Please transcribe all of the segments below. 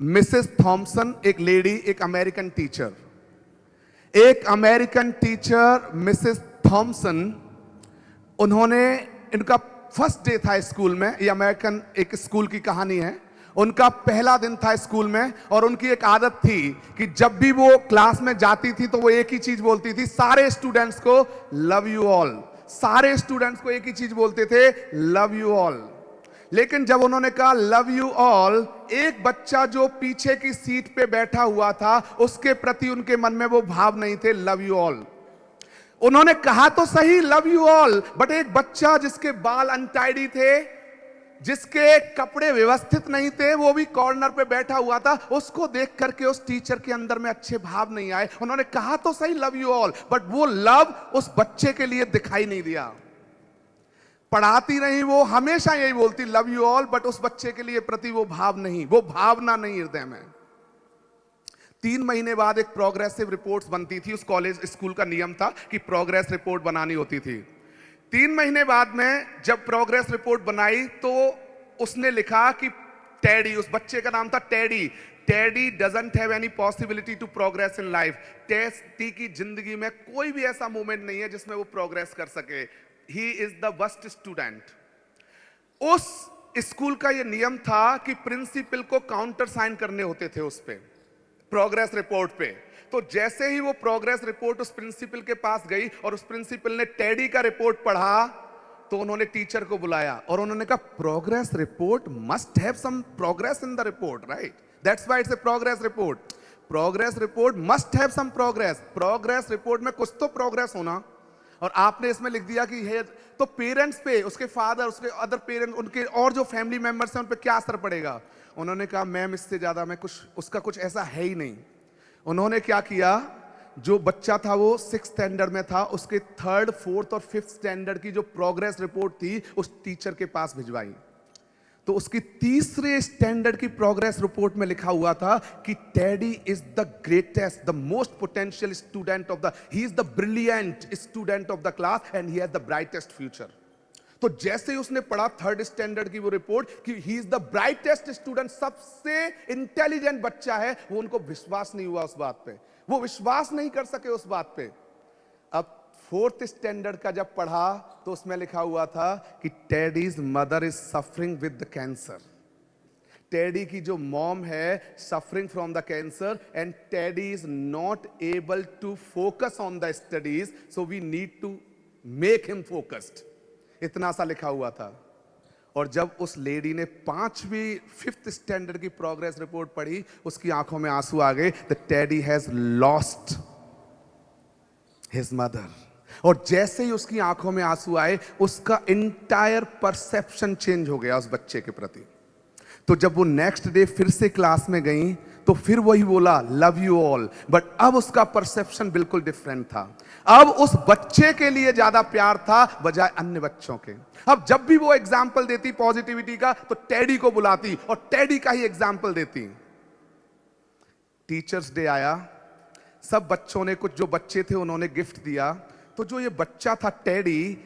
Mrs Thomson एक lady, एक American teacher, Mrs Thompson, उन्होंने, इनका फर्स्ट डे था स्कूल में। ये अमेरिकन एक स्कूल की कहानी है। उनका पहला दिन था स्कूल में और उनकी एक आदत थी कि जब भी वो क्लास में जाती थी तो वो एक ही चीज बोलती थी सारे स्टूडेंट्स को, लव यू ऑल। सारे स्टूडेंट्स को एक ही चीज बोलते थे, लव यू ऑल। लेकिन जब उन्होंने कहा लव यू ऑल, एक बच्चा जो पीछे की सीट पे बैठा हुआ था उसके प्रति उनके मन में वो भाव नहीं थे, लव यू ऑल। उन्होंने कहा तो सही लव यू ऑल, बट एक बच्चा जिसके बाल अनटाइडी थे, जिसके कपड़े व्यवस्थित नहीं थे, वो भी कॉर्नर पे बैठा हुआ था, उसको देख करके उस टीचर के अंदर में अच्छे भाव नहीं आए। उन्होंने कहा तो सही लव यू ऑल, बट वो लव उस बच्चे के लिए दिखाई नहीं दिया। पढ़ाती रही, वो हमेशा यही बोलती लव यू ऑल, बट उस बच्चे के लिए प्रति वो भाव नहीं, वो भावना नहीं हृदय में। 3 महीने बाद एक प्रोग्रेसिव रिपोर्ट्स बनती थी। उस कॉलेज स्कूल का नियम था कि प्रोग्रेस रिपोर्ट बनानी होती थी। 3 महीने बाद में जब प्रोग्रेस रिपोर्ट बनाई तो उसने लिखा कि टेडी, उस बच्चे का नाम था Teddy, Teddy doesn't have any possibility to progress in life. Teddy की जिंदगी में कोई भी ऐसा मोमेंट नहीं है जिसमें वो प्रोग्रेस कर सके। He is the worst student. उस स्कूल का ये नियम था कि प्रिंसिपल को काउंटर साइन करने होते थे उस पे, प्रोग्रेस रिपोर्ट पे। तो जैसे ही वो प्रोग्रेस रिपोर्ट उस प्रिंसिपल के पास गई और उस प्रिंसिपल ने टेडी का रिपोर्ट पढ़ा तो उन्होंने टीचर को बुलाया और उन्होंने कहा progress report must have some progress in the report, right? That's why it's a progress report. Progress report must have some progress. Progress report में कुछ तो प्रोग्रेस होना, और आपने इसमें लिख दिया कि है, तो पेरेंट्स पे, उसके फादर, उसके अदर पेरेंट्स, उनके और जो फैमिली मेंबर्स हैं उन पे क्या असर पड़ेगा? उन्होंने कहा मैम इससे ज्यादा मैं कुछ, उसका कुछ ऐसा है ही नहीं। उन्होंने क्या किया, जो बच्चा था वो 6th स्टैंडर्ड में था, उसके 3rd, 4th और 5th स्टैंडर्ड की जो प्रोग्रेस रिपोर्ट थी उस टीचर के पास भिजवाई। तो उसकी 3रे स्टैंडर्ड की प्रोग्रेस रिपोर्ट में लिखा हुआ था कि teddy is the greatest, the most potential student of the, he is the brilliant student of the class and he has the brightest future. तो जैसे ही उसने पढ़ा 3rd स्टैंडर्ड की वो रिपोर्ट कि he is the brightest student, सबसे intelligent बच्चा है, वो उनको विश्वास नहीं हुआ उस बात पे, वो विश्वास नहीं कर सके उस बात पे। अब 4th स्टैंडर्ड का जब पढ़ा तो उसमें लिखा हुआ था कि Teddy's mother is suffering with the cancer. Teddy की जो मॉम है suffering from the cancer and Teddy is not able to focus on the studies, so we need to make him focused. इतना सा लिखा हुआ था। और जब उस लेडी ने 5वीं 5th स्टैंडर्ड की प्रोग्रेस रिपोर्ट पढ़ी, उसकी आंखों में आंसू आ गए। The teddy has lost his mother. और जैसे ही उसकी आंखों में आंसू आए, उसका इंटायर परसेप्शन चेंज हो गया उस बच्चे के प्रति। तो जब वो नेक्स्ट डे फिर से क्लास में गई तो फिर वही बोला लव यू ऑल, बट अब उसका परसेप्शन बिल्कुल डिफरेंट था। अब उस बच्चे के लिए ज्यादा प्यार था बजाय अन्य बच्चों के। अब जब भी वो एग्जाम्पल देती पॉजिटिविटी का तो टेडी को बुलाती और टेडी का ही एग्जाम्पल देती। टीचर्स डे आया, सब बच्चों ने, कुछ जो बच्चे थे उन्होंने गिफ्ट दिया। तो जो ये बच्चा था टेडी,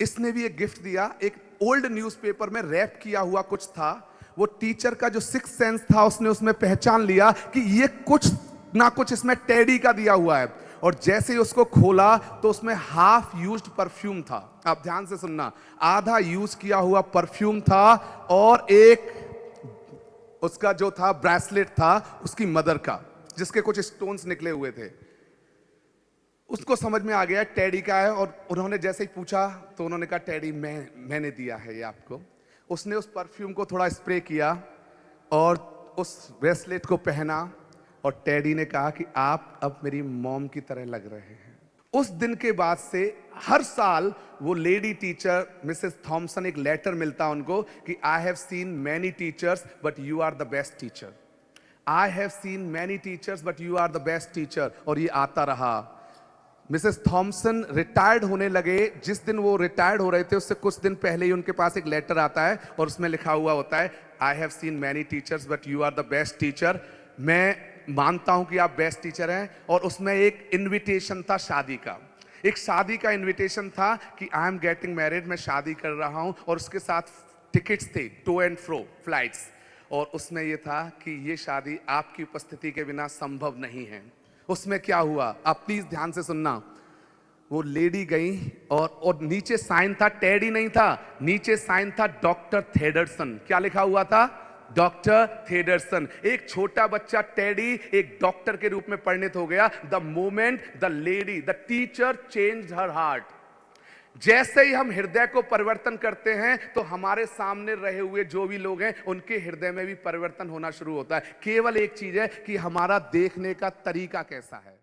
इसने भी एक गिफ्ट दिया। एक ओल्ड न्यूज़पेपर में रैप किया हुआ कुछ था। वो टीचर का जो 6th सेंस था उसने उसमें पहचान लिया कि ये कुछ ना कुछ इसमें टेडी का दिया हुआ है। और जैसे ही उसको खोला तो उसमें हाफ यूज्ड परफ्यूम था। आप ध्यान से सुनना, आधा यूज किया हुआ परफ्यूम था और एक उसका जो था ब्रेसलेट था उसकी मदर का, जिसके कुछ स्टोन्स निकले हुए थे। उसको समझ में आ गया टेडी का है, और उन्होंने जैसे ही पूछा तो उन्होंने कहा टेडी मैंने दिया है ये आपको। उसने उस परफ्यूम को थोड़ा स्प्रे किया और उस ब्रेसलेट को पहना और टेडी ने कहा कि आप अब मेरी मॉम की तरह लग रहे हैं। उस दिन के बाद से हर साल वो लेडी टीचर मिसेस थॉमसन, एक लेटर मिलता उनको कि I have seen many teachers but you are the best teacher. I have seen many teachers but you are the best teacher. और ये आता रहा। मिसेस थॉमसन रिटायर्ड होने लगे। जिस दिन वो रिटायर्ड हो रहे थे उससे कुछ दिन पहले ही उनके पास एक लेटर आता है और उसमें लिखा हुआ होता है I have seen many teachers but you are the best teacher. मैं मानता हूं कि आप बेस्ट टीचर हैं। और उसमें एक इनविटेशन था शादी का, एक शादी का इनविटेशन था कि आई एम गेटिंग मैरिड, मैं शादी कर रहा हूं, और उसके साथ टिकट्स थे टू एंड फ्रो फ्लाइट्स। और उसमें यह था कि ये शादी आपकी उपस्थिति के बिना संभव नहीं है। उसमें क्या हुआ, आप प्लीज ध्यान से सुनना। वो लेडी गई और नीचे साइन था, टेडी नहीं था, नीचे साइन था डॉक्टर थेडरसन। क्या लिखा हुआ था? डॉक्टर थेडरसन। एक छोटा बच्चा टेडी एक डॉक्टर के रूप में परिणत हो गया। The moment the lady the teacher change her heart. जैसे ही हम हृदय को परिवर्तन करते हैं तो हमारे सामने रहे हुए जो भी लोग हैं उनके हृदय में भी परिवर्तन होना शुरू होता है। केवल एक चीज है कि हमारा देखने का तरीका कैसा है।